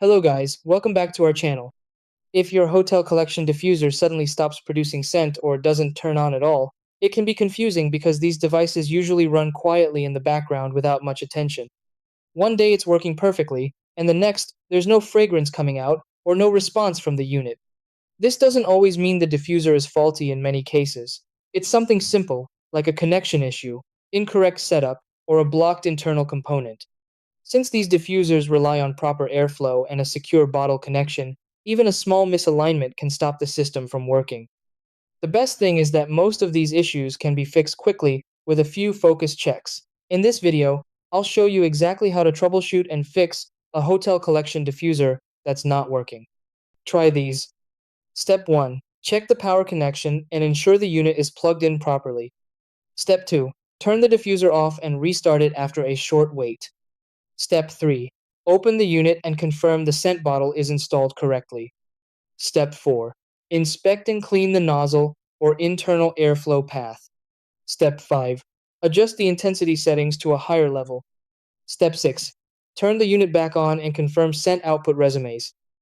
Hello guys, welcome back to our channel. If your hotel collection diffuser suddenly stops producing scent or doesn't turn on at all, it can be confusing because these devices usually run quietly in the background without much attention. One day it's working perfectly, and the next, there's no fragrance coming out or no response from the unit. This doesn't always mean the diffuser is faulty in many cases. It's something simple, like a connection issue, incorrect setup, or a blocked internal component. Since these diffusers rely on proper airflow and a secure bottle connection, even a small misalignment can stop the system from working. The best thing is that most of these issues can be fixed quickly with a few focused checks. In this video, I'll show you exactly how to troubleshoot and fix a hotel collection diffuser that's not working. Try these. Step 1. Check the power connection and ensure the unit is plugged in properly. Step 2. Turn the diffuser off and restart it after a short wait. Step 3. Open the unit and confirm the scent bottle is installed correctly. Step 4. Inspect and clean the nozzle or internal airflow path. Step 5. Adjust the intensity settings to a higher level. Step 6. Turn the unit back on and confirm scent output resumes.